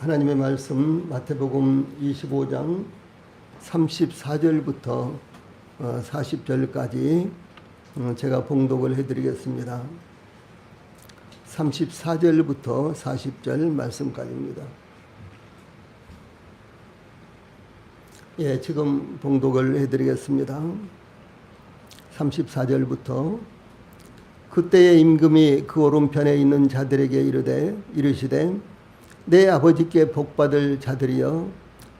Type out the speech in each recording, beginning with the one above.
하나님의 말씀 마태복음 25장 34절부터 40절까지 제가 봉독을 해드리겠습니다. 34절부터 40절 말씀까지입니다. 지금 봉독을 해드리겠습니다. 34절부터 그때의 임금이 그 오른편에 있는 자들에게 이르시되 내 아버지께 복받을 자들이여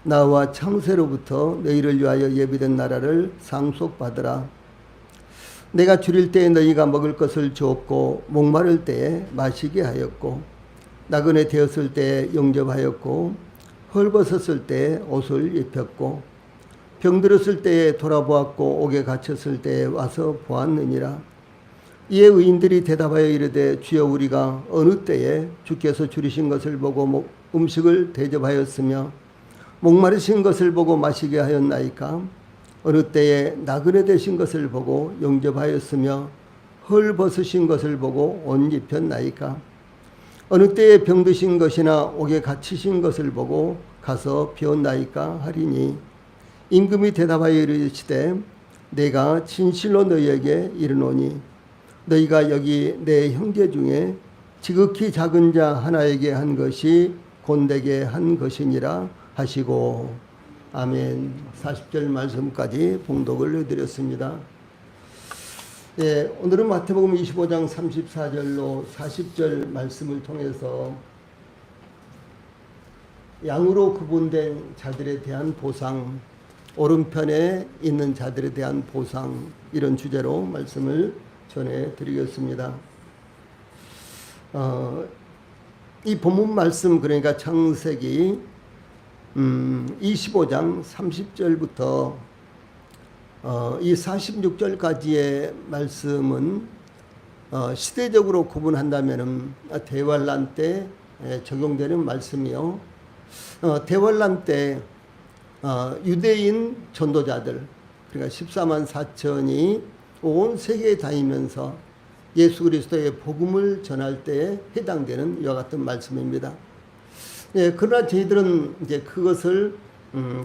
나와 창세로부터 너희를 위하여 예비된 나라를 상속받으라. 내가 줄일 때에 너희가 먹을 것을 주었고 목마를 때에 마시게 하였고 나그네 되었을 때에 영접하였고 헐벗었을 때에 옷을 입혔고 병들었을 때에 돌아보았고 옥에 갇혔을 때에 와서 보았느니라. 이에 의인들이 대답하여 이르되 주여 우리가 어느 때에 주께서 줄이신 것을 보고 음식을 대접하였으며 목마르신 것을 보고 마시게 하였나이까? 어느 때에 나그네 되신 것을 보고 영접하였으며 헐 벗으신 것을 보고 옷 입혔나이까? 어느 때에 병드신 것이나 옥에 갇히신 것을 보고 가서 비웠나이까 하리니 임금이 대답하여 이르시되 내가 진실로 너희에게 이르노니 너희가 여기 내 형제 중에 지극히 작은 자 하나에게 한 것이 곧 내게 한 것이니라 하시고 아멘. 40절 말씀까지 봉독을 해드렸습니다. 오늘은 마태복음 25장 34절로 40절 말씀을 통해서 양으로 구분된 자들에 대한 보상, 오른편에 있는 자들에 대한 보상, 이런 주제로 말씀을 전해드리겠습니다. 이 본문 말씀, 그러니까 창세기 25장 30절부터 이 46절까지의 말씀은 시대적으로 구분한다면 대환란 때 적용되는 말씀이요. 대환란 때 유대인 전도자들, 그러니까 14만 4천이 온 세계에 다니면서 예수 그리스도의 복음을 전할 때에 해당되는 이와 같은 말씀입니다. 그러나 저희들은 이제 그것을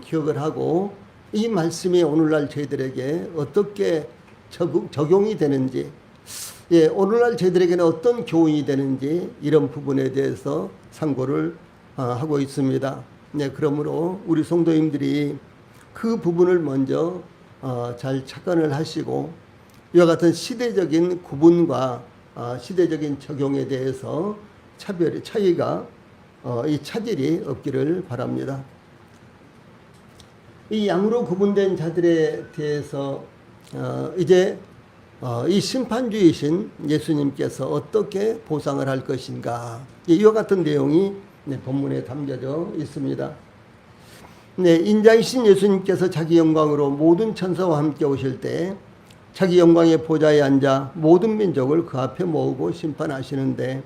기억을 하고 이 말씀이 오늘날 저희들에게 어떻게 적용이 되는지, 오늘날 저희들에게는 어떤 교훈이 되는지 이런 부분에 대해서 상고를 하고 있습니다. 그러므로 우리 성도님들이 그 부분을 먼저 잘 착안을 하시고 이와 같은 시대적인 구분과 시대적인 적용에 대해서 차이가 이 차질이 없기를 바랍니다. 이 양으로 구분된 자들에 대해서 이제 이 심판주이신 예수님께서 어떻게 보상을 할 것인가, 이와 같은 내용이 본문에 담겨져 있습니다. 인자이신 예수님께서 자기 영광으로 모든 천사와 함께 오실 때 자기 영광의 보좌에 앉아 모든 민족을 그 앞에 모으고 심판하시는데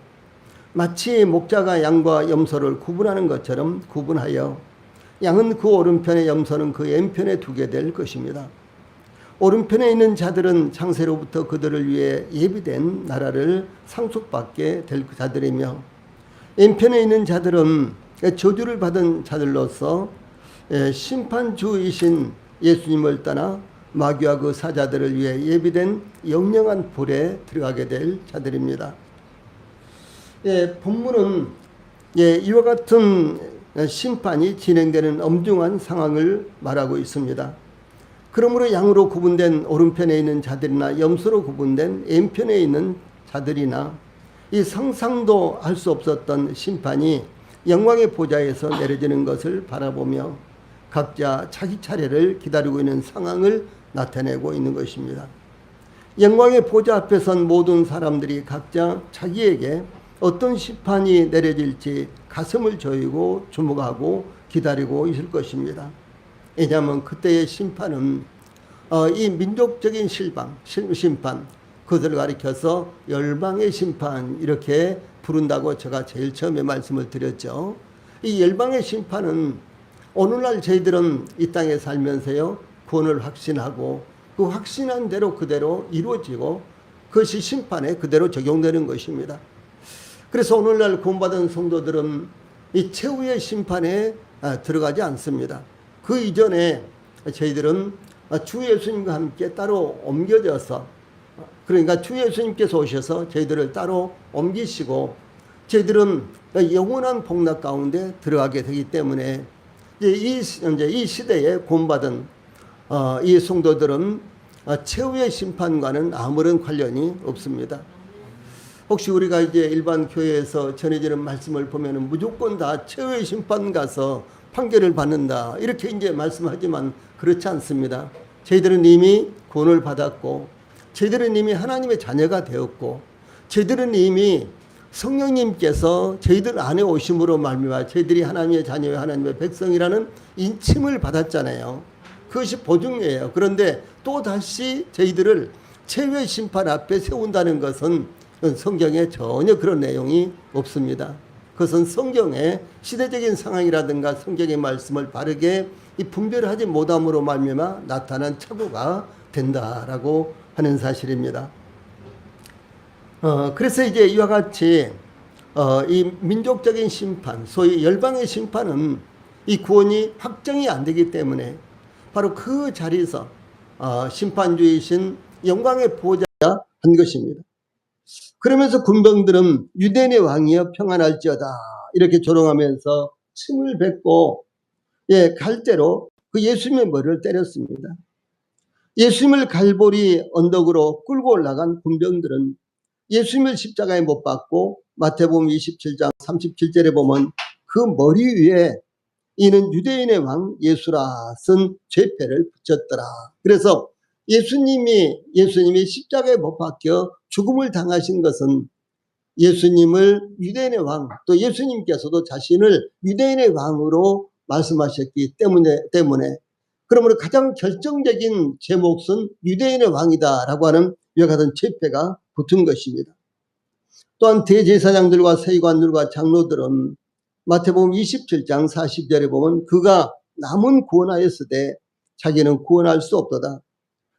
마치 목자가 양과 염소를 구분하는 것처럼 구분하여 양은 그 오른편에 염소는 그 왼편에 두게 될 것입니다. 오른편에 있는 자들은 창세로부터 그들을 위해 예비된 나라를 상속받게 될 자들이며 왼편에 있는 자들은 저주를 받은 자들로서 심판주이신 예수님을 떠나 마귀와 그 사자들을 위해 예비된 영영한 불에 들어가게 될 자들입니다. 본문은 이와 같은 심판이 진행되는 엄중한 상황을 말하고 있습니다. 그러므로 양으로 구분된 오른편에 있는 자들이나 염소로 구분된 왼편에 있는 자들이나 이 상상도 할 수 없었던 심판이 영광의 보좌에서 내려지는 것을 바라보며 각자 자기 차례를 기다리고 있는 상황을 나타내고 있는 것입니다. 영광의 보좌 앞에 선 모든 사람들이 각자 자기에게 어떤 심판이 내려질지 가슴을 조이고 주목하고 기다리고 있을 것입니다. 왜냐하면 그때의 심판은 이 민족적인 심판, 그것을 가리켜서 열방의 심판 이렇게 부른다고 제가 제일 처음에 말씀을 드렸죠. 이 열방의 심판은 오늘날 저희들은 이 땅에 살면서요 구원을 확신하고 그 확신한 대로 그대로 이루어지고 그것이 심판에 그대로 적용되는 것입니다. 그래서 오늘날 구원받은 성도들은 이 최후의 심판에 들어가지 않습니다. 그 이전에 저희들은 주 예수님과 함께 따로 옮겨져서, 그러니까 주 예수님께서 오셔서 저희들을 따로 옮기시고 저희들은 영원한 복락 가운데 들어가게 되기 때문에 이제 이 시대에 구원받은 이 성도들은 최후의 심판과는 아무런 관련이 없습니다. 혹시 우리가 이제 일반 교회에서 전해지는 말씀을 보면은 무조건 다 최후의 심판 가서 판결을 받는다 이렇게 이제 말씀하지만 그렇지 않습니다. 저희들은 이미 구원을 받았고, 저희들은 이미 하나님의 자녀가 되었고, 저희들은 이미 성령님께서 저희들 안에 오심으로 말미암아 저희들이 하나님의 자녀와 하나님의 백성이라는 인침을 받았잖아요. 그것이 보증이에요. 그런데 또 다시 저희들을 최후의 심판 앞에 세운다는 것은 성경에 전혀 그런 내용이 없습니다. 그것은 성경의 시대적인 상황이라든가 성경의 말씀을 바르게 분별하지 못함으로 말미암아 나타난 착오가 된다라고 하는 사실입니다. 그래서 이제 이와 같이 이 민족적인 심판, 소위 열방의 심판은 이 구원이 확정이 안 되기 때문에 바로 그 자리에서 심판주이신 영광의 보호자가 한 것입니다. 그러면서 군병들은 유대인의 왕이여 평안할지어다 이렇게 조롱하면서 침을 뱉고 갈대로 그 예수님의 머리를 때렸습니다. 예수님을 갈보리 언덕으로 끌고 올라간 군병들은 예수님을 십자가에 못 박고 마태복음 27장 37절에 보면 그 머리 위에 이는 유대인의 왕 예수라 쓴 죄패를 붙였더라. 그래서 예수님이 십자가에 못 박혀 죽음을 당하신 것은 예수님을 유대인의 왕, 또 예수님께서도 자신을 유대인의 왕으로 말씀하셨기 때문에 그러므로 가장 결정적인 제 몫은 유대인의 왕이다라고 하는 이와 같은 죄패가 붙은 것입니다. 또한 대제사장들과 서기관들과 장로들은 마태복음 27장 40절에 보면 그가 남은 구원하였으되 자기는 구원할 수 없도다.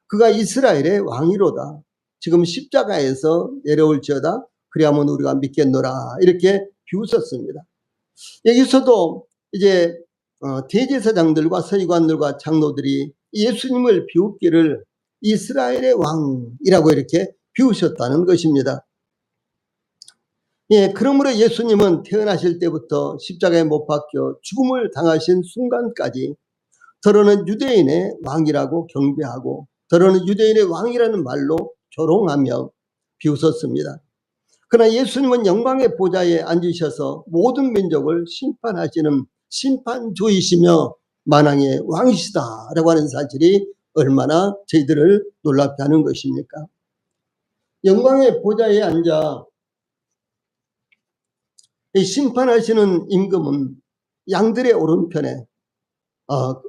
그가 이스라엘의 왕이로다. 지금 십자가에서 내려올지어다. 그리하면 우리가 믿겠노라. 이렇게 비웃었습니다. 여기서도 이제 대제사장들과 서기관들과 장로들이 예수님을 비웃기를 이스라엘의 왕이라고 이렇게 비우셨다는 것입니다. 그러므로 예수님은 태어나실 때부터 십자가에 못 박혀 죽음을 당하신 순간까지 더러는 유대인의 왕이라고 경배하고 더러는 유대인의 왕이라는 말로 조롱하며 비웃었습니다. 그러나 예수님은 영광의 보좌에 앉으셔서 모든 민족을 심판하시는 심판주이시며 만왕의 왕이시다라고 하는 사실이 얼마나 저희들을 놀랍게 하는 것입니까? 영광의 보좌에 앉아 심판하시는 임금은 양들의 오른편에,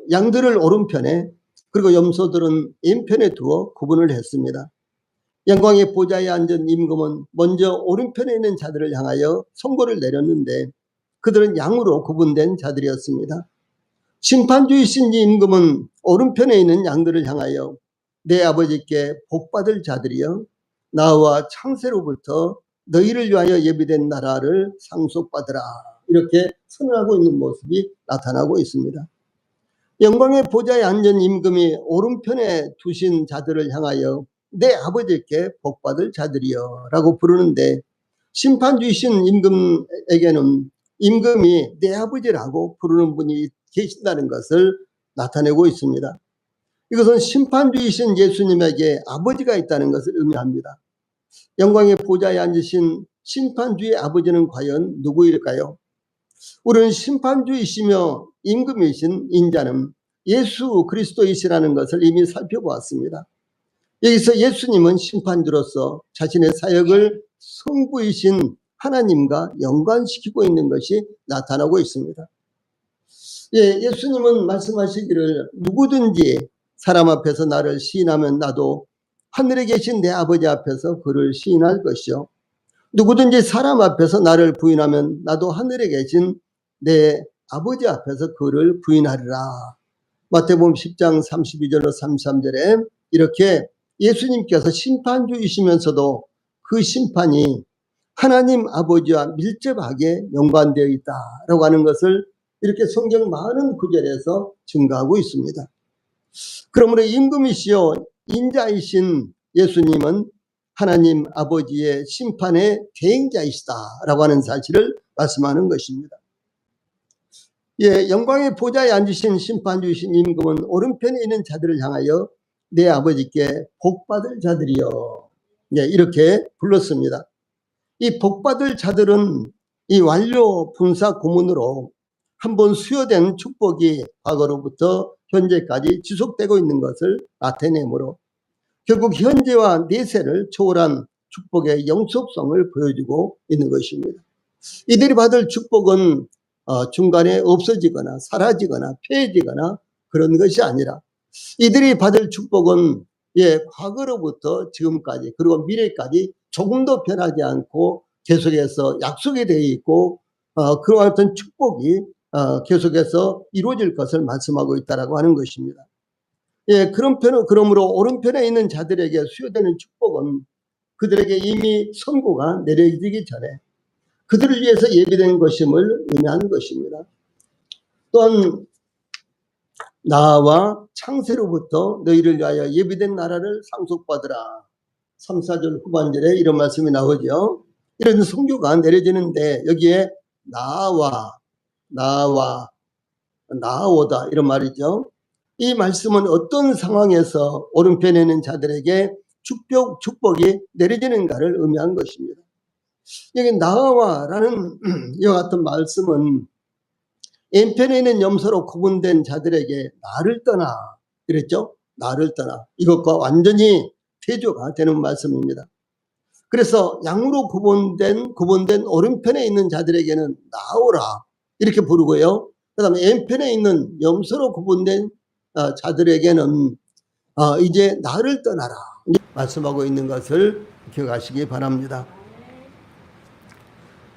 양들을 오른편에, 그리고 염소들은 왼편에 두어 구분을 했습니다. 영광의 보좌에 앉은 임금은 먼저 오른편에 있는 자들을 향하여 선고를 내렸는데 그들은 양으로 구분된 자들이었습니다. 심판주이신 임금은 오른편에 있는 양들을 향하여 내 아버지께 복받을 자들이여 나와 창세로부터 너희를 위하여 예비된 나라를 상속받으라 이렇게 선언하고 있는 모습이 나타나고 있습니다. 영광의 보좌에 앉은 임금이 오른편에 두신 자들을 향하여 내 아버지께 복받을 자들이여 라고 부르는데 심판주이신 임금에게는 임금이 내 아버지라고 부르는 분이 계신다는 것을 나타내고 있습니다. 이것은 심판주이신 예수님에게 아버지가 있다는 것을 의미합니다. 영광의 보좌에 앉으신 심판주의 아버지는 과연 누구일까요? 우리는 심판주이시며 임금이신 인자는 예수 그리스도이시라는 것을 이미 살펴보았습니다. 여기서 예수님은 심판주로서 자신의 사역을 성부이신 하나님과 연관시키고 있는 것이 나타나고 있습니다. 예수님은 말씀하시기를 누구든지 사람 앞에서 나를 시인하면 나도 하늘에 계신 내 아버지 앞에서 그를 시인할 것이요 누구든지 사람 앞에서 나를 부인하면 나도 하늘에 계신 내 아버지 앞에서 그를 부인하리라. 마태복음 10장 32절로 33절에 이렇게 예수님께서 심판주이시면서도 그 심판이 하나님 아버지와 밀접하게 연관되어 있다라고 하는 것을 이렇게 성경 많은 구절에서 증거하고 있습니다. 그러므로 임금이시요 인자이신 예수님은 하나님 아버지의 심판의 대행자이시다라고 하는 사실을 말씀하는 것입니다. 예, 영광의 보좌에 앉으신 심판주이신 임금은 오른편에 있는 자들을 향하여 내 아버지께 복받을 자들이여, 예, 이렇게 불렀습니다. 이 복받을 자들은 이 완료 분사 구문으로 한번 수여된 축복이 과거로부터 현재까지 지속되고 있는 것을 나타내므로 결국 현재와 내세를 초월한 축복의 영속성을 보여주고 있는 것입니다. 이들이 받을 축복은 중간에 없어지거나 사라지거나 폐해지거나 그런 것이 아니라 이들이 받을 축복은 과거로부터 지금까지 그리고 미래까지 조금도 변하지 않고 계속해서 약속이 되어 있고 그와 같은 축복이 계속해서 이루어질 것을 말씀하고 있다라고 하는 것입니다. 그러므로 오른편에 있는 자들에게 수여되는 축복은 그들에게 이미 선고가 내려지기 전에 그들을 위해서 예비된 것임을 의미하는 것입니다. 또한 나와 창세로부터 너희를 위하여 예비된 나라를 상속받으라. 3, 4절 후반절에 이런 말씀이 나오죠. 이런 선교가 내려지는데 여기에 나아오다 이런 말이죠. 이 말씀은 어떤 상황에서 오른편에 있는 자들에게 축복이 내려지는가를 의미한 것입니다. 여기 나와라는 이와 같은 말씀은 왼편에 있는 염소로 구분된 자들에게 나를 떠나 그랬죠. 나를 떠나 이것과 완전히 대조가 되는 말씀입니다. 그래서 양으로 구분된 오른편에 있는 자들에게는 나오라 이렇게 부르고요. 그 다음에 왼편에 있는 염소로 구분된 자들에게는 이제 나를 떠나라 말씀하고 있는 것을 기억하시기 바랍니다.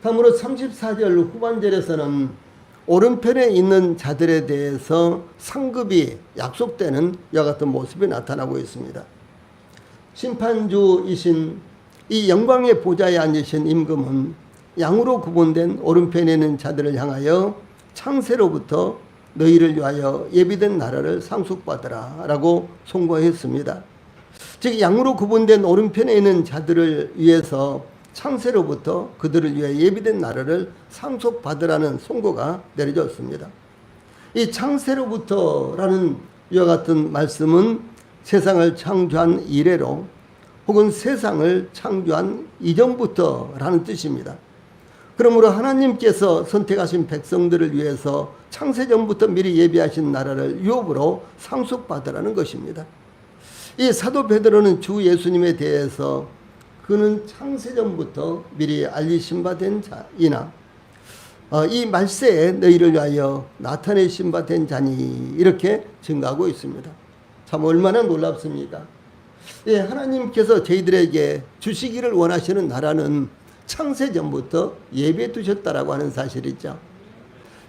다음으로 34절 후반절에서는 오른편에 있는 자들에 대해서 상급이 약속되는 이와 같은 모습이 나타나고 있습니다. 심판주이신 이 영광의 보좌에 앉으신 임금은 양으로 구분된 오른편에 있는 자들을 향하여 창세로부터 너희를 위하여 예비된 나라를 상속받으라 라고 선고했습니다. 즉 양으로 구분된 오른편에 있는 자들을 위해서 창세로부터 그들을 위해 예비된 나라를 상속받으라는 선고가 내려졌습니다. 이 창세로부터라는 이와 같은 말씀은 세상을 창조한 이래로 혹은 세상을 창조한 이전부터라는 뜻입니다. 그러므로 하나님께서 선택하신 백성들을 위해서 창세전부터 미리 예비하신 나라를 유업으로 상속받으라는 것입니다. 이 사도 베드로는 주 예수님에 대해서 그는 창세전부터 미리 알리신 바 된 자이나 이 말세에 너희를 위하여 나타내신 바 된 자니 이렇게 증가하고 있습니다. 참 얼마나 놀랍습니까? 하나님께서 저희들에게 주시기를 원하시는 나라는 창세전부터 예비해 두셨다라고 하는 사실이죠.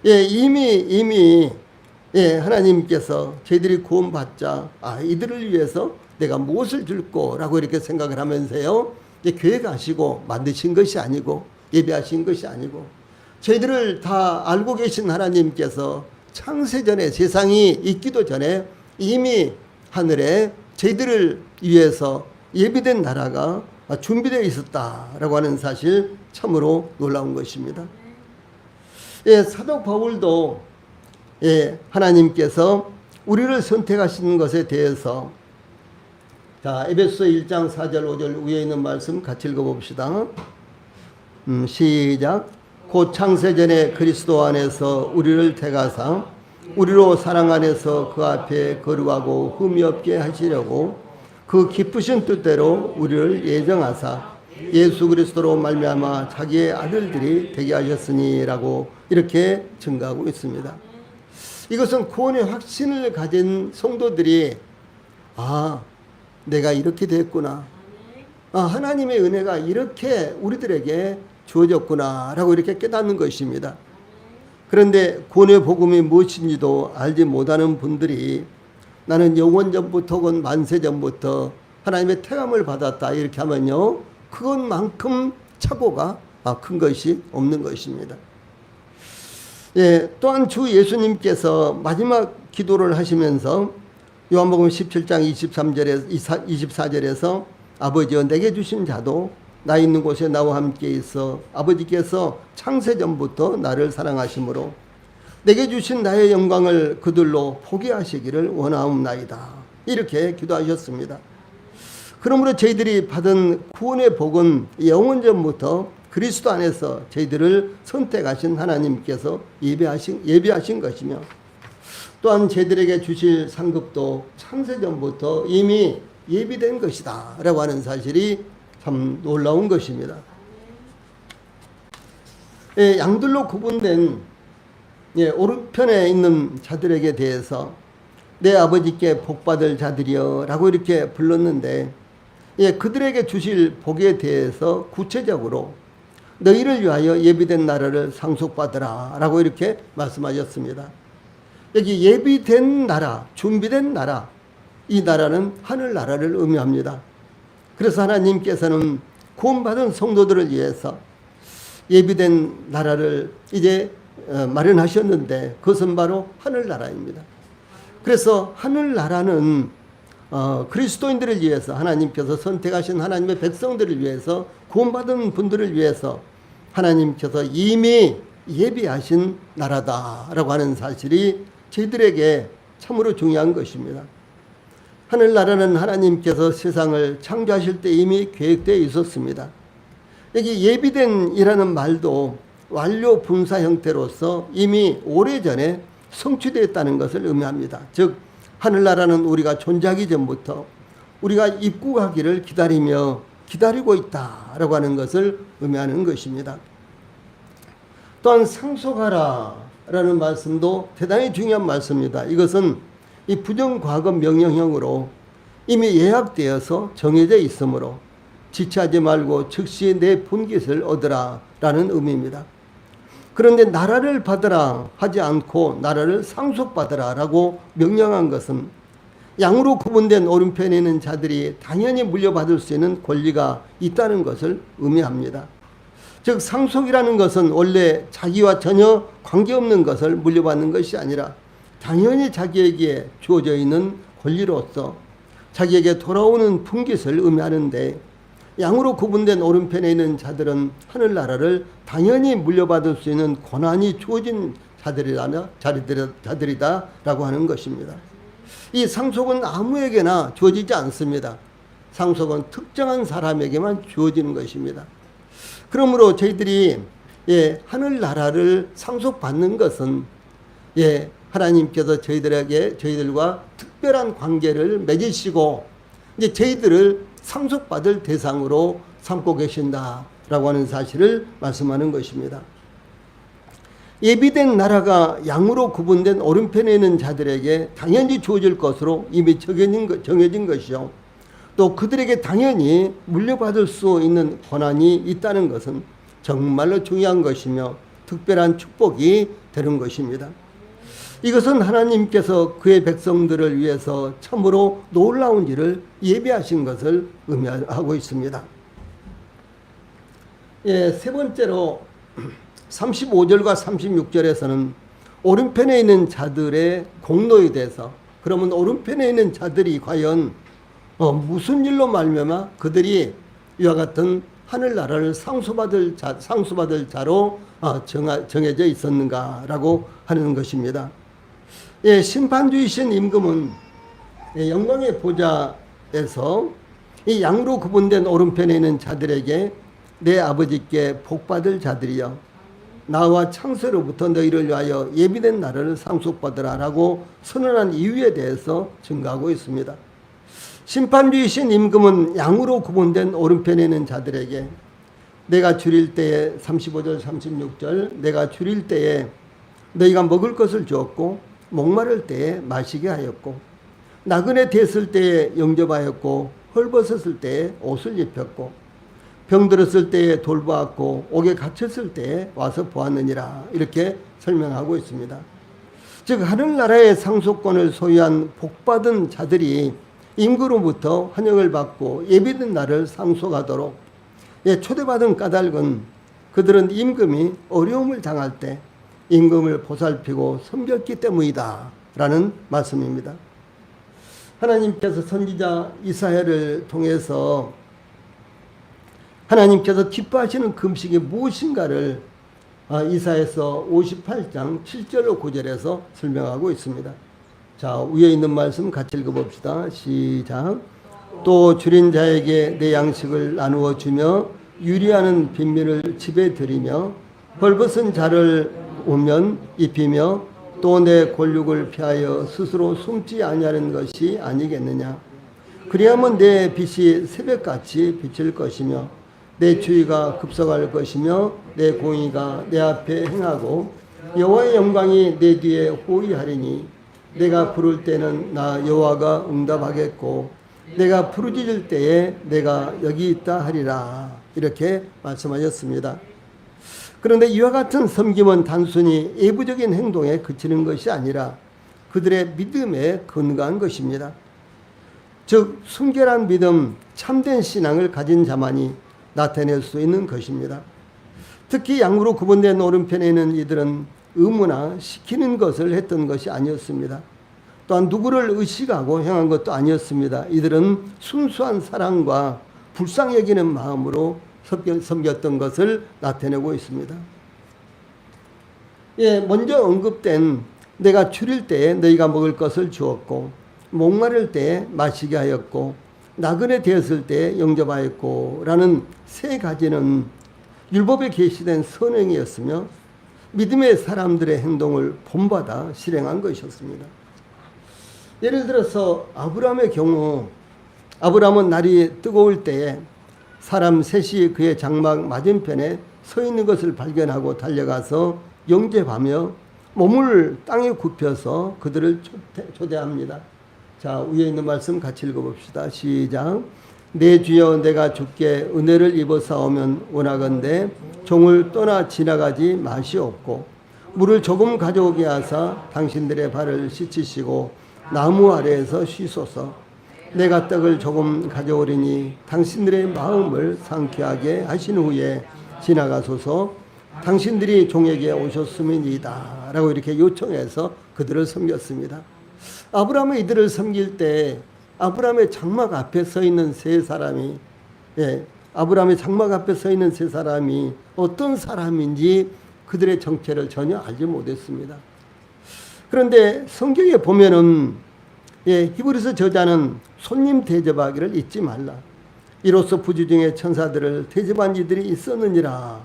이미 하나님께서 저희들이 구원받자 이들을 위해서 내가 무엇을 줄 거라고 이렇게 생각을 하면서요. 계획하시고 만드신 것이 아니고 예비하신 것이 아니고 저희들을 다 알고 계신 하나님께서 창세전에 세상이 있기도 전에 이미 하늘에 저희들을 위해서 예비된 나라가 준비되어 있었다라고 하는 사실 참으로 놀라운 것입니다. 사도 바울도 하나님께서 우리를 선택하시는 것에 대해서 에베소 1장 4절 5절 위에 있는 말씀 같이 읽어봅시다. 시작. 곧 창세전에 그리스도 안에서 우리를 택하사 우리로 사랑 안에서 그 앞에 거룩하고 흠이 없게 하시려고 그 기쁘신 뜻대로 우리를 예정하사 예수 그리스도로 말미암아 자기의 아들들이 되게 하셨으니라고 이렇게 증가하고 있습니다. 이것은 구원의 확신을 가진 성도들이 내가 이렇게 됐구나. 하나님의 은혜가 이렇게 우리들에게 주어졌구나 라고 이렇게 깨닫는 것입니다. 그런데 구원의 복음이 무엇인지도 알지 못하는 분들이 나는 영원전부터 혹은 만세전부터 하나님의 택함을 받았다 이렇게 하면요. 그것만큼 착오가 큰 것이 없는 것입니다. 예, 또한 주 예수님께서 마지막 기도를 하시면서 요한복음 17장 24절에서 아버지여 내게 주신 자도 나 있는 곳에 나와 함께 있어 아버지께서 창세전부터 나를 사랑하심으로 내게 주신 나의 영광을 그들로 포기 하시기를 원하옵나이다. 이렇게 기도하셨습니다. 그러므로 저희들이 받은 구원의 복은 영원전부터 그리스도 안에서 저희들을 선택하신 하나님께서 예비하신 것이며 또한 저희들에게 주실 상급도 창세전부터 이미 예비된 것이다 라고 하는 사실이 참 놀라운 것입니다. 예, 양들로 구분된 오른편에 있는 자들에게 대해서 내 아버지께 복받을 자들이여 라고 이렇게 불렀는데 그들에게 주실 복에 대해서 구체적으로 너희를 위하여 예비된 나라를 상속받으라 라고 이렇게 말씀하셨습니다. 여기 예비된 나라, 준비된 나라, 이 나라는 하늘나라를 의미합니다. 그래서 하나님께서는 구원받은 성도들을 위해서 예비된 나라를 이제 마련하셨는데 그것은 바로 하늘나라입니다. 그래서 하늘나라는 그리스도인들을 위해서 하나님께서 선택하신 하나님의 백성들을 위해서 구원받은 분들을 위해서 하나님께서 이미 예비하신 나라다라고 하는 사실이 저희들에게 참으로 중요한 것입니다. 하늘나라는 하나님께서 세상을 창조하실 때 이미 계획되어 있었습니다. 여기 예비된이라는 말도 완료 분사 형태로서 이미 오래전에 성취되었다는 것을 의미합니다. 즉 하늘나라는 우리가 존재하기 전부터 우리가 입국하기를 기다리고 있다라고 하는 것을 의미하는 것입니다. 또한 상속하라라는 말씀도 대단히 중요한 말씀입니다. 이것은 이 부정과거 명령형으로 이미 예약되어서 정해져 있으므로 지체하지 말고 즉시 내 분깃을 얻으라라는 의미입니다. 그런데 나라를 받으라 하지 않고 나라를 상속받으라라고 명령한 것은 양으로 구분된 오른편에 있는 자들이 당연히 물려받을 수 있는 권리가 있다는 것을 의미합니다. 즉 상속이라는 것은 원래 자기와 전혀 관계없는 것을 물려받는 것이 아니라 당연히 자기에게 주어져 있는 권리로서 자기에게 돌아오는 분깃을 의미하는데 양으로 구분된 오른편에 있는 자들은 하늘나라를 당연히 물려받을 수 있는 권한이 주어진 자들이다라고 하는 것입니다. 이 상속은 아무에게나 주어지지 않습니다. 상속은 특정한 사람에게만 주어지는 것입니다. 그러므로 저희들이 하늘나라를 상속받는 것은 하나님께서 저희들과 특별한 관계를 맺으시고 이제 저희들을 상속받을 대상으로 삼고 계신다라고 하는 사실을 말씀하는 것입니다. 예비된 나라가 양으로 구분된 오른편에 있는 자들에게 당연히 주어질 것으로 이미 정해진 것이요. 또 그들에게 당연히 물려받을 수 있는 권한이 있다는 것은 정말로 중요한 것이며 특별한 축복이 되는 것입니다. 이것은 하나님께서 그의 백성들을 위해서 참으로 놀라운 일을 예비하신 것을 의미하고 있습니다. 세 번째로 35절과 36절에서는 오른편에 있는 자들의 공로에 대해서, 그러면 오른편에 있는 자들이 과연 무슨 일로 말미암아 그들이 이와 같은 하늘나라를 상수받을 자로 정해져 있었는가라고 하는 것입니다. 심판주이신 임금은 영광의 보좌에서 이 양으로 구분된 오른편에 있는 자들에게 내 아버지께 복받을 자들이여 나와 창세로부터 너희를 위하여 예비된 나라를 상속받으라 라고 선언한 이유에 대해서 증거하고 있습니다. 심판주이신 임금은 양으로 구분된 오른편에 있는 자들에게 내가 줄일 때에 35절 36절 내가 줄일 때에 너희가 먹을 것을 주었고 목마를 때에 마시게 하였고 나그네 됐을 때에 영접하였고 헐벗었을 때에 옷을 입혔고 병들었을 때에 돌보았고 옥에 갇혔을 때에 와서 보았느니라 이렇게 설명하고 있습니다. 즉 하늘나라의 상속권을 소유한 복받은 자들이 임금으로부터 환영을 받고 예비된 날을 상속하도록 초대받은 까닭은 그들은 임금이 어려움을 당할 때 임금을 보살피고 섬겼기 때문이다 라는 말씀입니다. 하나님께서 선지자 이사야를 통해서 하나님께서 기뻐하시는 금식이 무엇인가를 이사야서 58장 7절로 9절에서 설명하고 있습니다. 자, 위에 있는 말씀 같이 읽어봅시다. 시작. 또 줄인 자에게 내 양식을 나누어 주며 유리하는 빈민을 집에 들이며 벌벗은 자를 오면 입히며 또 내 권력을 피하여 스스로 숨지 아니하는 것이 아니겠느냐. 그리하면 내 빛이 새벽같이 비칠 것이며 내 주의가 급성할 것이며 내 공의가 내 앞에 행하고 여호와의 영광이 내 뒤에 호위하리니 내가 부를 때는 나 여호와가 응답하겠고 내가 부르짖을 때에 내가 여기 있다 하리라. 이렇게 말씀하셨습니다. 그런데 이와 같은 섬김은 단순히 예부적인 행동에 그치는 것이 아니라 그들의 믿음에 근거한 것입니다. 즉 순결한 믿음, 참된 신앙을 가진 자만이 나타낼 수 있는 것입니다. 특히 양으로 구분된 오른편에 있는 이들은 의무나 시키는 것을 했던 것이 아니었습니다. 또한 누구를 의식하고 행한 것도 아니었습니다. 이들은 순수한 사랑과 불쌍히 여기는 마음으로 섬겼던 것을 나타내고 있습니다. 예, 먼저 언급된 내가 줄일 때에 너희가 먹을 것을 주었고 목마를 때에 마시게 하였고 나그네 되었을 때에 영접하였고 라는 세 가지는 율법에 계시된 선행이었으며 믿음의 사람들의 행동을 본받아 실행한 것이었습니다. 예를 들어서 아브라함의 경우 아브라함은 날이 뜨거울 때에 사람 셋이 그의 장막 맞은편에 서 있는 것을 발견하고 달려가서 영접하며 몸을 땅에 굽혀서 그들을 초대합니다. 자, 위에 있는 말씀 같이 읽어봅시다. 시작. 내 주여 내가 주께 은혜를 입어사오면 원하건대 종을 떠나 지나가지 마시옵고 물을 조금 가져오게 하사 당신들의 발을 씻으시고 나무 아래에서 쉬소서. 내가 떡을 조금 가져오리니 당신들의 마음을 상쾌하게 하신 후에 지나가소서. 당신들이 종에게 오셨음이니이다 라고 이렇게 요청해서 그들을 섬겼습니다. 아브라함이 이들을 섬길 때 아브라함의 장막 앞에 서 있는 세 사람이 아브라함의 장막 앞에 서 있는 세 사람이 어떤 사람인지 그들의 정체를 전혀 알지 못했습니다. 그런데 성경에 보면은 히브리서 저자는 손님 대접하기를 잊지 말라. 이로써 부주중의 천사들을 대접한 이들이 있었느니라.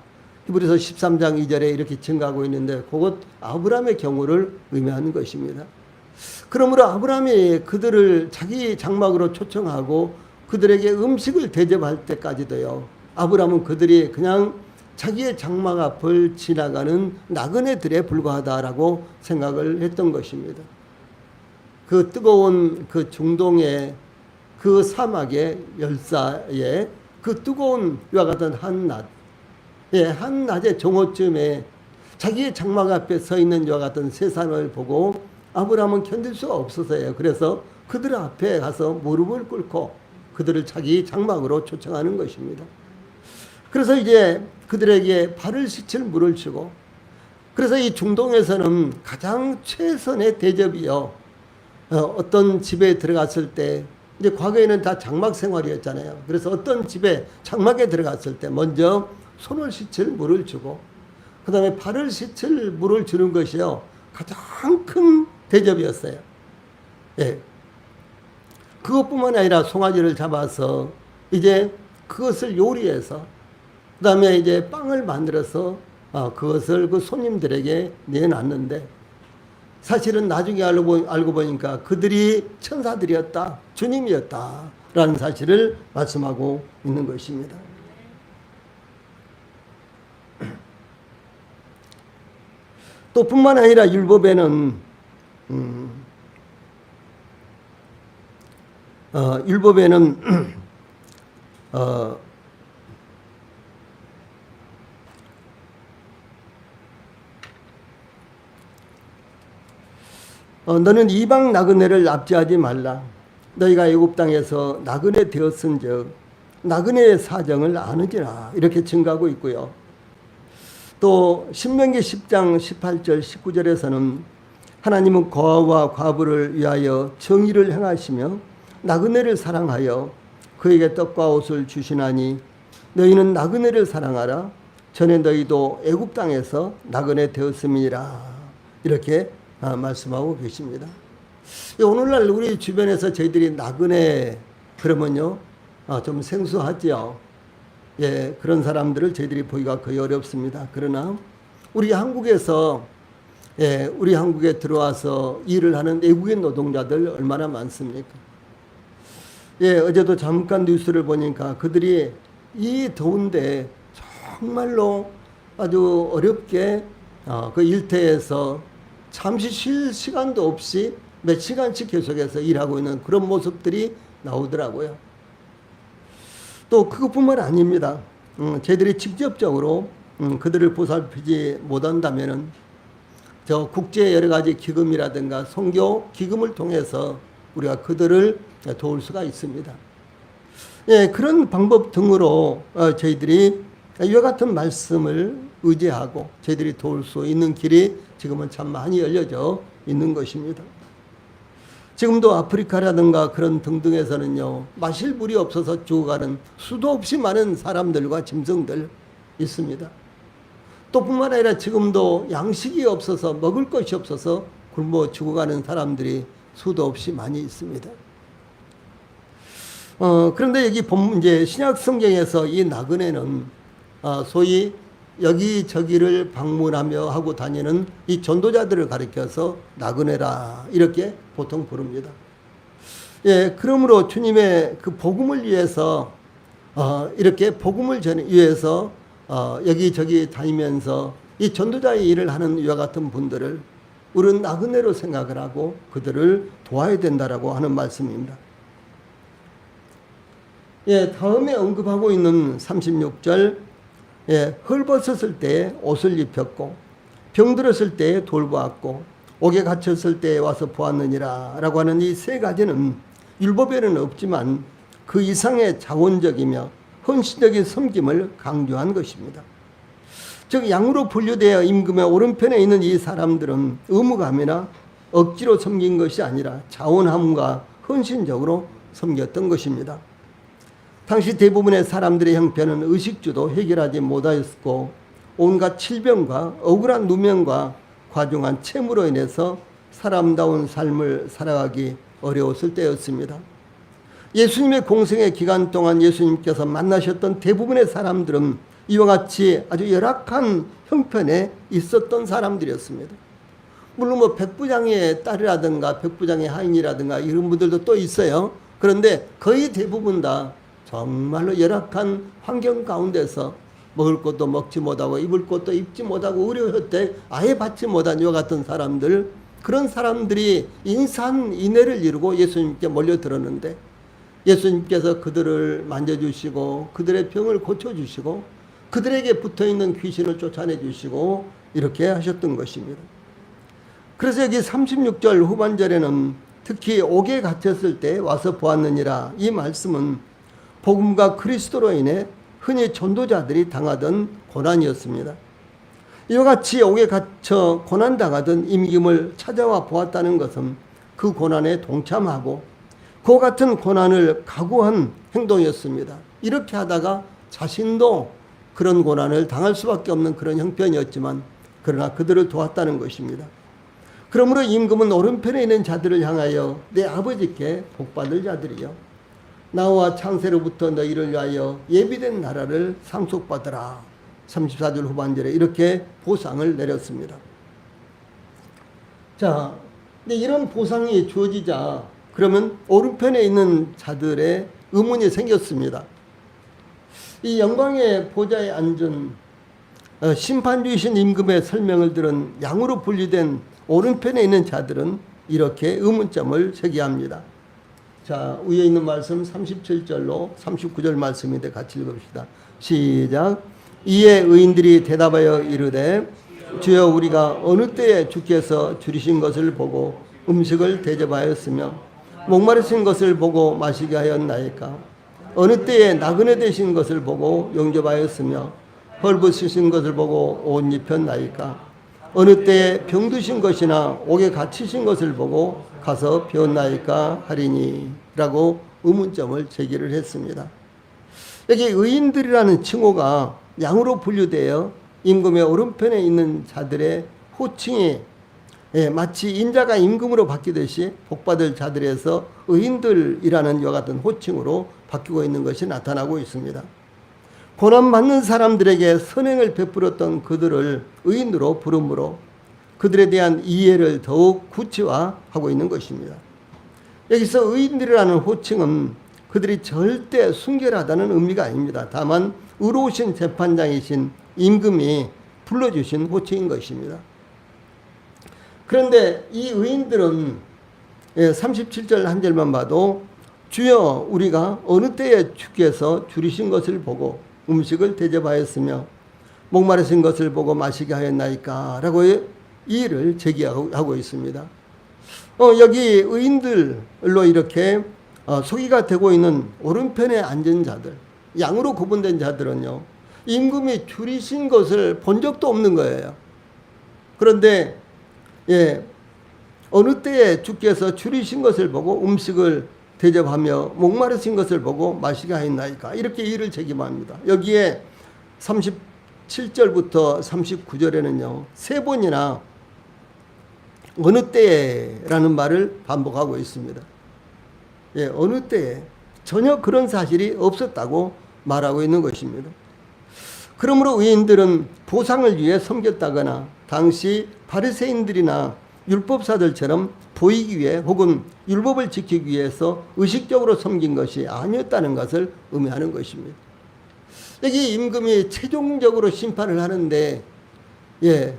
히브리서 13장 2절에 이렇게 증가하고 있는데 그것 아브라함의 경우를 의미하는 것입니다. 그러므로 아브라함이 그들을 자기 장막으로 초청하고 그들에게 음식을 대접할 때까지도요. 아브라함은 그들이 그냥 자기의 장막 앞을 지나가는 나그네들에 불과하다라고 생각을 했던 것입니다. 그 뜨거운 그 중동의 그 사막의 열사의 그 뜨거운 이와 같은 한낮, 한낮의 정오쯤에 자기의 장막 앞에 서 있는 이와 같은 세상을 보고 아브라함은 견딜 수가 없어서요. 그래서 그들 앞에 가서 무릎을 꿇고 그들을 자기 장막으로 초청하는 것입니다. 그래서 이제 그들에게 발을 씻을 물을 주고, 그래서 이 중동에서는 가장 최선의 대접이요. 어떤 집에 들어갔을 때, 이제 과거에는 다 장막 생활이었잖아요. 그래서 어떤 집에 장막에 들어갔을 때 먼저 손을 씻을 물을 주고, 그 다음에 발을 씻을 물을 주는 것이요. 가장 큰 대접이었어요. 예. 그것뿐만 아니라 송아지를 잡아서 이제 그것을 요리해서 그 다음에 이제 빵을 만들어서 그것을 그 손님들에게 내놨는데, 사실은 나중에 알고 보니까 그들이 천사들이었다, 주님이었다 라는 사실을 말씀하고 있는 것입니다. 또 뿐만 아니라 율법에는 너는 이방 나그네를 납치하지 말라. 너희가 애굽 땅에서 나그네 되었은즉 나그네의 사정을 아느니라. 이렇게 증가하고 있고요. 또 신명기 10장 18절 19절에서는 하나님은 고아와 과부를 위하여 정의를 행하시며 나그네를 사랑하여 그에게 떡과 옷을 주시나니 너희는 나그네를 사랑하라. 전에 너희도 애굽 땅에서 나그네 되었음이니라. 이렇게 말씀하고 계십니다. 오늘날 우리 주변에서 저희들이 나그네 그러면요 좀 생소하죠. 예, 그런 사람들을 저희들이 보기가 거의 어렵습니다. 그러나 우리 한국에서 우리 한국에 들어와서 일을 하는 외국인 노동자들 얼마나 많습니까? 예, 어제도 잠깐 뉴스를 보니까 그들이 이 더운데 정말로 아주 어렵게 그 일터에서 잠시 쉴 시간도 없이 몇 시간씩 계속해서 일하고 있는 그런 모습들이 나오더라고요. 또 그것뿐만 아닙니다. 저희들이 직접적으로 그들을 보살피지 못한다면은 저 국제 여러 가지 기금이라든가 선교 기금을 통해서 우리가 그들을 도울 수가 있습니다. 예, 그런 방법 등으로 저희들이 이와 같은 말씀을 의지하고 저희들이 도울 수 있는 길이 지금은 참 많이 열려져 있는 것입니다. 지금도 아프리카라든가 그런 등등에서는요, 마실 물이 없어서 죽어가는 수도 없이 많은 사람들과 짐승들 있습니다. 또 뿐만 아니라 지금도 양식이 없어서 먹을 것이 없어서 굶어 죽어가는 사람들이 수도 없이 많이 있습니다. 그런데 여기 이제 신약 성경에서 이 나그네는 소위 여기저기를 방문하며 하고 다니는 이 전도자들을 가리켜서 나그네라 이렇게 보통 부릅니다. 예, 그러므로 주님의 그 복음을 위해서 이렇게 복음을 위해서 여기저기 다니면서 이 전도자의 일을 하는 이와 같은 분들을 우리는 나그네로 생각을 하고 그들을 도와야 된다라고 하는 말씀입니다. 예, 다음에 언급하고 있는 36절 예, 헐벗었을 때 옷을 입혔고 병들었을 때 돌보았고 옥에 갇혔을 때 와서 보았느니라 라고 하는 이 세 가지는 율법에는 없지만 그 이상의 자원적이며 헌신적인 섬김을 강조한 것입니다. 즉 양으로 분류되어 임금의 오른편에 있는 이 사람들은 의무감이나 억지로 섬긴 것이 아니라 자원함과 헌신적으로 섬겼던 것입니다. 당시 대부분의 사람들의 형편은 의식주도 해결하지 못하였고 온갖 질병과 억울한 누명과 과중한 채무로 인해서 사람다운 삶을 살아가기 어려웠을 때였습니다. 예수님의 공생의 기간 동안 예수님께서 만나셨던 대부분의 사람들은 이와 같이 아주 열악한 형편에 있었던 사람들이었습니다. 물론 뭐 백부장의 딸이라든가 백부장의 하인이라든가 이런 분들도 또 있어요. 그런데 거의 대부분 다 정말로 열악한 환경 가운데서 먹을 것도 먹지 못하고 입을 것도 입지 못하고 의료 혜택 아예 받지 못한 이와 같은 사람들, 그런 사람들이 인산인해를 이루고 예수님께 몰려들었는데 예수님께서 그들을 만져주시고 그들의 병을 고쳐주시고 그들에게 붙어있는 귀신을 쫓아내주시고 이렇게 하셨던 것입니다. 그래서 여기 36절 후반절에는 특히 옥에 갇혔을 때 와서 보았느니라 이 말씀은 복음과 그리스도로 인해 흔히 전도자들이 당하던 고난이었습니다. 이와 같이 옥에 갇혀 고난당하던 임금을 찾아와 보았다는 것은 그 고난에 동참하고 그 같은 고난을 각오한 행동이었습니다. 이렇게 하다가 자신도 그런 고난을 당할 수밖에 없는 그런 형편이었지만 그러나 그들을 도왔다는 것입니다. 그러므로 임금은 오른편에 있는 자들을 향하여 내 아버지께 복받을 자들이여 나와 창세로부터 너희를 위하여 예비된 나라를 상속받으라. 34절 후반절에 이렇게 보상을 내렸습니다. 자, 근데 이런 보상이 주어지자 그러면 오른편에 있는 자들의 의문이 생겼습니다. 이 영광의 보좌에 앉은 심판주이신 임금의 설명을 들은 양으로 분리된 오른편에 있는 자들은 이렇게 의문점을 제기합니다. 자, 위에 있는 말씀 37절로 39절 말씀인데 같이 읽읍시다. 시작. 이에 의인들이 대답하여 이르되 주여 우리가 어느 때에 주께서 줄이신 것을 보고 음식을 대접하였으며 목마르신 것을 보고 마시게 하였나이까? 어느 때에 나그네 되신 것을 보고 영접하였으며 헐벗으신 것을 보고 옷 입혔나이까? 어느 때에 병드신 것이나 옥에 갇히신 것을 보고 가서 배웠나이까 하리니? 라고 의문점을 제기를 했습니다. 여기 의인들이라는 칭호가 양으로 분류되어 임금의 오른편에 있는 자들의 호칭이 마치 인자가 임금으로 바뀌듯이 복받을 자들에서 의인들이라는 이와 같은 호칭으로 바뀌고 있는 것이 나타나고 있습니다. 고난받는 사람들에게 선행을 베풀었던 그들을 의인으로 부르므로 그들에 대한 이해를 더욱 구체화하고 있는 것입니다. 여기서 의인들이라는 호칭은 그들이 절대 순결하다는 의미가 아닙니다. 다만 의로우신 재판장이신 임금이 불러주신 호칭인 것입니다. 그런데 이 의인들은 37절 한 절만 봐도 주여 우리가 어느 때에 주께서 줄이신 것을 보고 음식을 대접하였으며 목마르신 것을 보고 마시게 하였나이까? 라고 이의를 제기하고 있습니다. 여기 의인들로 이렇게 소개가 되고 있는 오른편에 앉은 자들, 양으로 구분된 자들은요, 임금이 줄이신 것을 본 적도 없는 거예요. 그런데 어느 때에 주께서 줄이신 것을 보고 음식을 대접하며 목마르신 것을 보고 마시게 하였나이까? 이렇게 이의를 제기합니다. 여기에 37절부터 39절에는요, 세 번이나 어느 때에라는 말을 반복하고 있습니다. 어느 때에 전혀 그런 사실이 없었다고 말하고 있는 것입니다. 그러므로 의인들은 보상을 위해 섬겼다거나 당시 바리새인들이나 율법사들처럼 보이기 위해 혹은 율법을 지키기 위해서 의식적으로 섬긴 것이 아니었다는 것을 의미하는 것입니다. 여기 임금이 최종적으로 심판을 하는데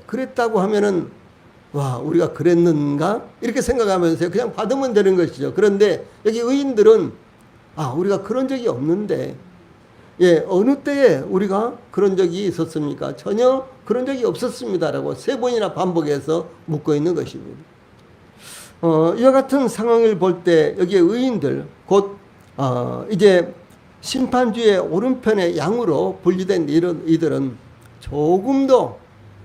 그랬다고 하면은 와, 우리가 그랬는가? 이렇게 생각하면서 그냥 받으면 되는 것이죠. 그런데 여기 의인들은 우리가 그런 적이 없는데 어느 때에 우리가 그런 적이 있었습니까? 전혀 그런 적이 없었습니다라고 세 번이나 반복해서 묻고 있는 것입니다. 이와 같은 상황을 볼 때 여기에 의인들 곧 이제 심판주의 오른편의 양으로 분리된 이들은 조금 더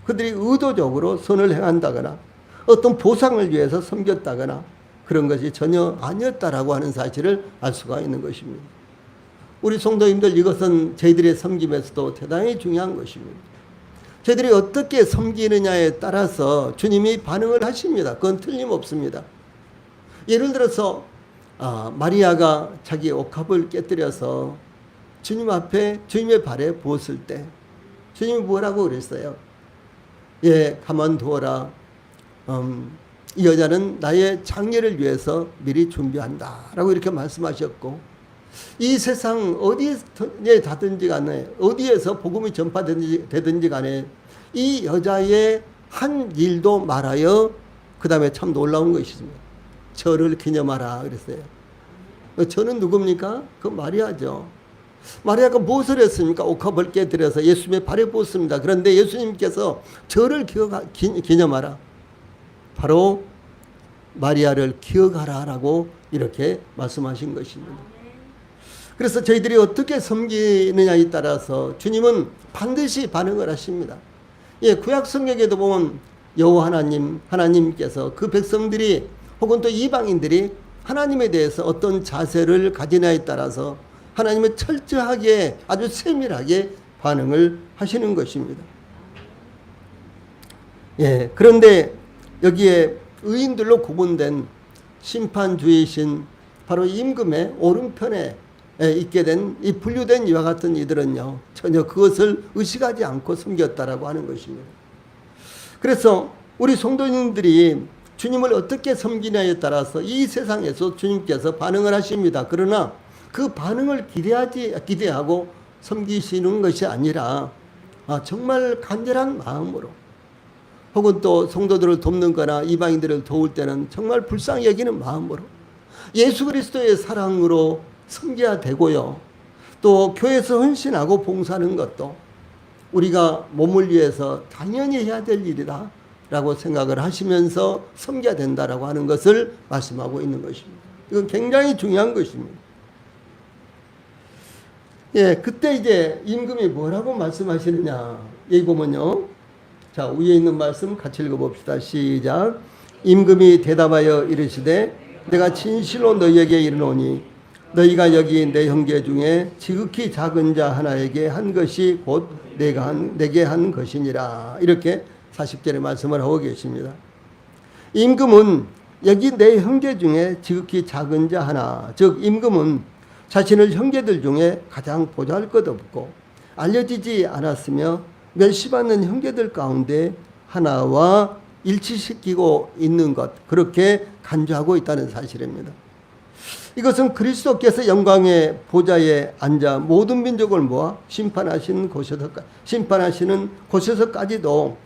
그들이 의도적으로 선을 행한다거나 어떤 보상을 위해서 섬겼다거나 그런 것이 전혀 아니었다라고 하는 사실을 알 수가 있는 것입니다. 우리 성도님들, 이것은 저희들의 섬김에서도 대단히 중요한 것입니다. 저희들이 어떻게 섬기느냐에 따라서 주님이 반응을 하십니다. 그건 틀림없습니다. 예를 들어서 마리아가 자기 옥합을 깨뜨려서 주님 앞에 주님의 발에 부었을 때 주님이 뭐라고 그랬어요? 가만두어라. 이 여자는 나의 장례를 위해서 미리 준비한다 라고 이렇게 말씀하셨고, 이 세상 어디에 닿든지 간에 어디에서 복음이 전파되든지 간에 이 여자의 한 일도 말하여 그 다음에 참 놀라운 것이십니다. 저를 기념하라 그랬어요. 저는 누굽니까? 그 마리아죠. 마리아가 무엇을 했습니까? 옥합을 깨뜨려서 예수님의 발에 부었습니다. 그런데 예수님께서 저를 기념하라. 바로 마리아를 기억하라라고 이렇게 말씀하신 것입니다. 그래서 저희들이 어떻게 섬기느냐에 따라서 주님은 반드시 반응을 하십니다. 구약 성경에도 보면 여호와 하나님께서 그 백성들이 혹은 또 이방인들이 하나님에 대해서 어떤 자세를 가지냐에 따라서 하나님은 철저하게 아주 세밀하게 반응을 하시는 것입니다. 그런데 여기에 의인들로 구분된 심판주이신 바로 임금의 오른편에 있게 된 이 분류된 이와 같은 이들은요, 전혀 그것을 의식하지 않고 섬겼다라고 하는 것입니다. 그래서 우리 성도님들이 주님을 어떻게 섬기냐에 따라서 이 세상에서 주님께서 반응을 하십니다. 그러나 그 반응을 기대하고 섬기시는 것이 아니라 정말 간절한 마음으로 혹은 또 성도들을 돕는 거나 이방인들을 도울 때는 정말 불쌍히 여기는 마음으로 예수 그리스도의 사랑으로 섬겨야 되고요. 또 교회에서 헌신하고 봉사하는 것도 우리가 몸을 위해서 당연히 해야 될 일이다 라고 생각을 하시면서 섬겨야 된다라고 하는 것을 말씀하고 있는 것입니다. 이건 굉장히 중요한 것입니다. 예, 그때 이제 임금이 뭐라고 말씀하시느냐. 여기 보면요. 자, 위에 있는 말씀 같이 읽어봅시다. 시작. 임금이 대답하여 이르시되 내가 진실로 너희에게 이르노니 너희가 여기 내 형제 중에 지극히 작은 자 하나에게 한 것이 곧 내게 한 것이니라. 이렇게 40절에 말씀을 하고 계십니다. 임금은 여기 내 형제 중에 지극히 작은 자 하나, 즉 임금은 자신을 형제들 중에 가장 보잘것없고 알려지지 않았으며 멸시받는 형제들 가운데 하나와 일치시키고 있는 것, 그렇게 간주하고 있다는 사실입니다. 이것은 그리스도께서 영광의 보좌에 앉아 모든 민족을 모아 심판하시는 곳에서까지도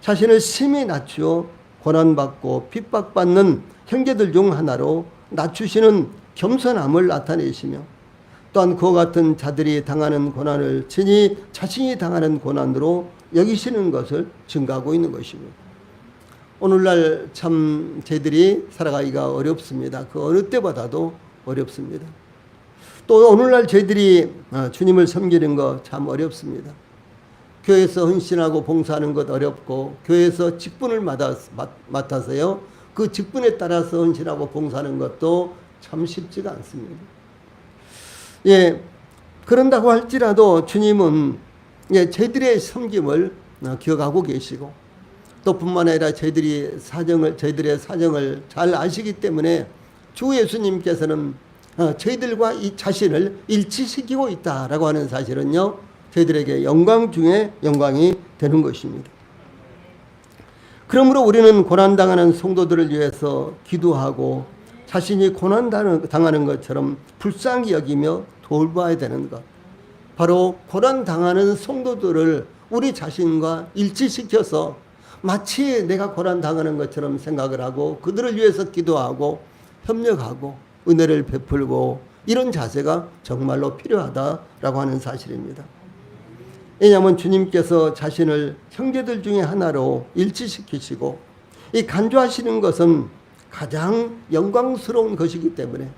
자신을 심히 낮추어 고난받고 핍박받는 형제들 중 하나로 낮추시는 겸손함을 나타내시며 또한 그와 같은 자들이 당하는 고난을 친히 자신이 당하는 고난으로 여기시는 것을 증가하고 있는 것입니다. 오늘날 참 저희들이 살아가기가 어렵습니다. 그 어느 때보다도 어렵습니다. 또 오늘날 저희들이 주님을 섬기는 거 참 어렵습니다. 교회에서 헌신하고 봉사하는 것 어렵고 교회에서 직분을 맡아서요. 그 직분에 따라서 헌신하고 봉사하는 것도 참 쉽지가 않습니다. 예, 그런다고 할지라도 주님은 저희들의 섬김을 기억하고 계시고 또 뿐만 아니라 저희들의 사정을 잘 아시기 때문에 주 예수님께서는 저희들과 이 자신을 일치시키고 있다라고 하는 사실은요, 저희들에게 영광 중에 영광이 되는 것입니다. 그러므로 우리는 고난당하는 성도들을 위해서 기도하고 자신이 고난당하는 것처럼 불쌍히 여기며 돌봐야 되는 것. 바로 고난당하는 성도들을 우리 자신과 일치시켜서 마치 내가 고난당하는 것처럼 생각을 하고 그들을 위해서 기도하고 협력하고 은혜를 베풀고 이런 자세가 정말로 필요하다라고 하는 사실입니다. 왜냐하면 주님께서 자신을 형제들 중에 하나로 일치시키시고 이 간주하시는 것은 가장 영광스러운 것이기 때문에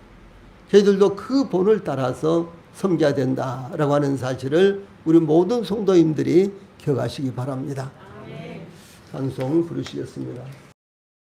저희들도 그 본을 따라서 섬겨야 된다라고 하는 사실을 우리 모든 성도님들이 기억하시기 바랍니다. 찬송 부르시겠습니다.